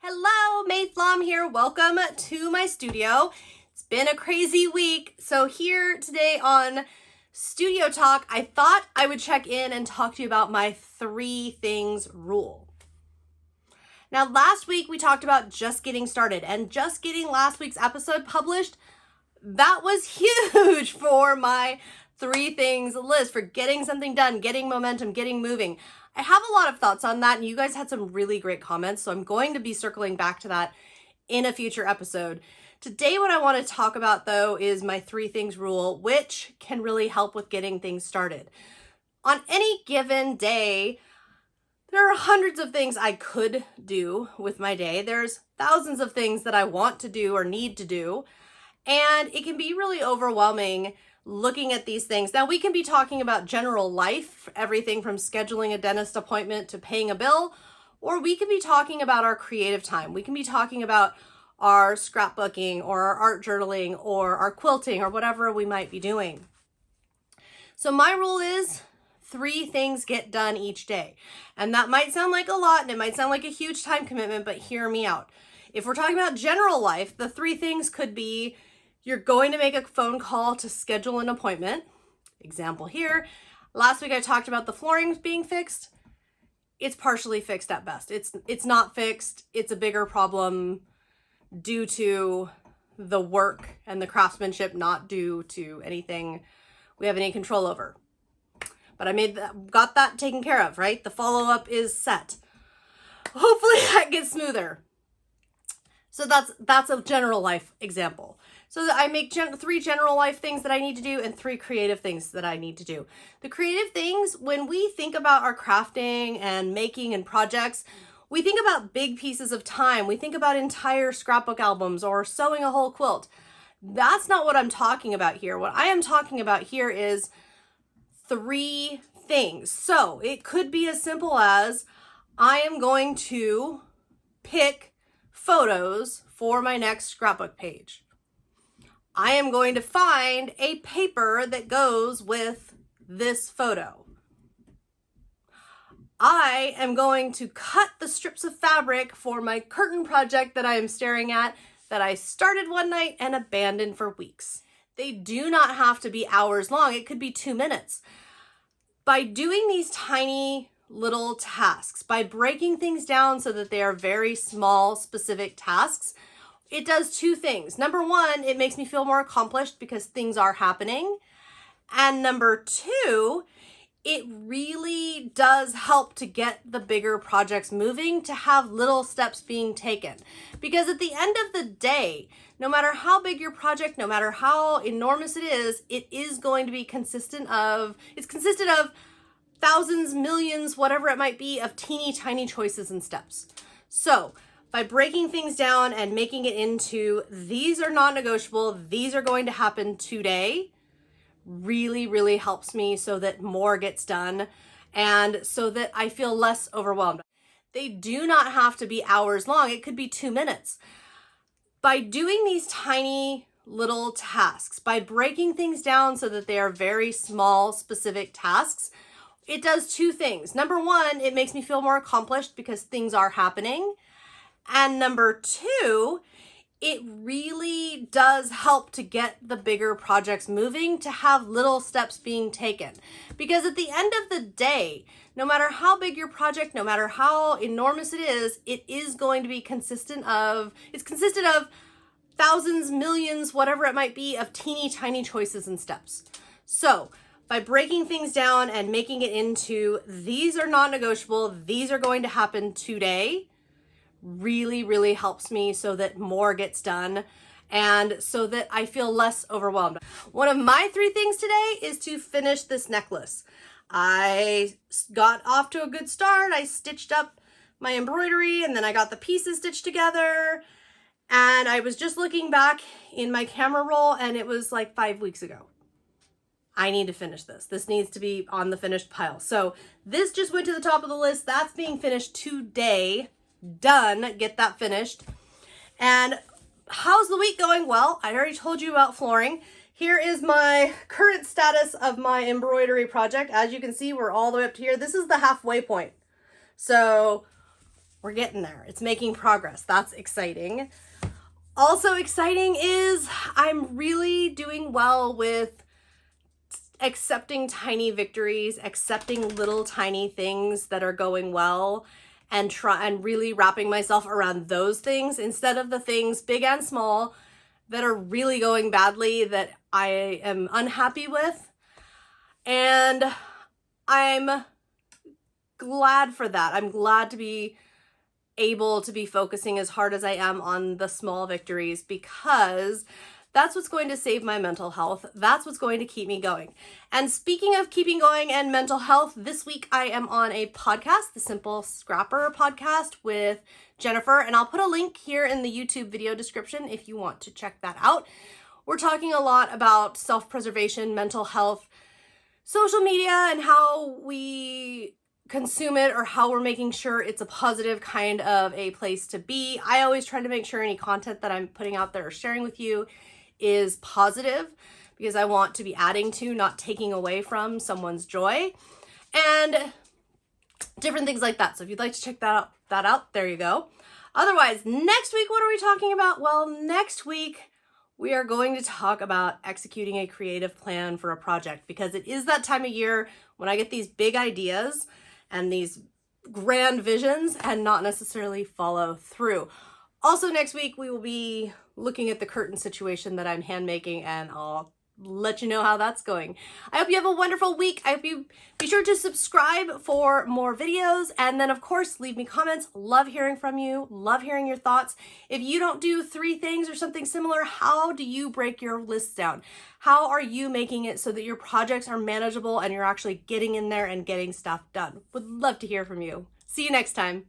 Hello, May Flom here. Welcome to my studio. It's been a crazy week. So here today on Studio Talk, I thought I would check in and talk to you about my 3 things rule. Now, last week we talked about just getting started and just getting last week's episode published. That was huge for my 3 things list, for getting something done, getting momentum, getting moving. I have a lot of thoughts on that, and you guys had some really great comments, so I'm going to be circling back to that in a future episode. Today, what I want to talk about, though, is my 3 things rule, which can really help with getting things started. On any given day, there are hundreds of things I could do with my day. There's thousands of things that I want to do or need to do, and it can be really overwhelming looking at these things. Now, we can be talking about general life, everything from scheduling a dentist appointment to paying a bill, or we can be talking about our creative time. We can be talking about our scrapbooking or our art journaling or our quilting or whatever we might be doing. So my rule is 3 things get done each day. And that might sound like a lot and it might sound like a huge time commitment, but hear me out. If we're talking about general life, the 3 things could be: you're going to make a phone call to schedule an appointment. Example here. Last week I talked about the flooring being fixed. It's partially fixed at best. It's not fixed. It's a bigger problem due to the work and the craftsmanship, not due to anything we have any control over. But I got that taken care of, right? The follow-up is set. Hopefully that gets smoother. So that's a general life example. So I make 3 general life things that I need to do and 3 creative things that I need to do. The creative things, when we think about our crafting and making and projects, we think about big pieces of time. We think about entire scrapbook albums or sewing a whole quilt. That's not what I'm talking about here. What I am talking about here is 3 things. So it could be as simple as I am going to pick photos for my next scrapbook page. I am going to find a paper that goes with this photo. I am going to cut the strips of fabric for my curtain project that I am staring at, that I started one night and abandoned for weeks. They do not have to be hours long. It could be 2 minutes. By doing these tiny little tasks, by breaking things down so that they are very small, specific tasks, it does 2 things. Number 1, it makes me feel more accomplished because things are happening. And number 2, it really does help to get the bigger projects moving, to have little steps being taken. Because at the end of the day, no matter how big your project, no matter how enormous it is going to be consistent of thousands, millions, whatever it might be, of teeny tiny choices and steps. So by breaking things down and making it into, these are non-negotiable, these are going to happen today, really, really helps me so that more gets done and so that I feel less overwhelmed. They do not have to be hours long. It could be 2 minutes. By doing these tiny little tasks, by breaking things down so that they are very small, specific tasks, it does 2 things. Number 1, it makes me feel more accomplished because things are happening. And number 2, it really does help to get the bigger projects moving, to have little steps being taken. Because at the end of the day, no matter how big your project, no matter how enormous it is going to be consistent of thousands, millions, whatever it might be, of teeny tiny choices and steps. So by breaking things down and making it into, these are non-negotiable, these are going to happen today, really, really helps me so that more gets done and so that I feel less overwhelmed. One of my 3 things today is to finish this necklace. I got off to a good start. I stitched up my embroidery and then I got the pieces stitched together. And I was just looking back in my camera roll and it was like 5 weeks ago. I need to finish this. This needs to be on the finished pile. So this just went to the top of the list. That's being finished today. Done. Get that finished. And how's the week going? Well, I already told you about flooring. Here is my current status of my embroidery project. As you can see, we're all the way up to here. This is the halfway point. So we're getting there. It's making progress. That's exciting. Also exciting is I'm really doing well with accepting tiny victories, accepting little tiny things that are going well, and really wrapping myself around those things instead of the things big and small that are really going badly that I am unhappy with. And I'm glad for that. I'm glad to be able to be focusing as hard as I am on the small victories, because that's what's going to save my mental health. That's what's going to keep me going. And speaking of keeping going and mental health, this week I am on a podcast, the Simple Scrapper podcast with Jennifer, and I'll put a link here in the YouTube video description if you want to check that out. We're talking a lot about self-preservation, mental health, social media, and how we consume it, or how we're making sure it's a positive kind of a place to be. I always try to make sure any content that I'm putting out there or sharing with you is positive, because I want to be adding to, not taking away from someone's joy, and different things like that. So if you'd like to check that out, there you go. Otherwise, next week, what are we talking about? Well, next week, we are going to talk about executing a creative plan for a project, because it is that time of year when I get these big ideas and these grand visions and not necessarily follow through. Also next week, we will be looking at the curtain situation that I'm hand making, and I'll let you know how that's going. I hope you have a wonderful week. I hope you be sure to subscribe for more videos, and then of course leave me comments. Love hearing from you, love hearing your thoughts. If you don't do 3 things or something similar, how do you break your lists down? How are you making it so that your projects are manageable and you're actually getting in there and getting stuff done? Would love to hear from you. See you next time.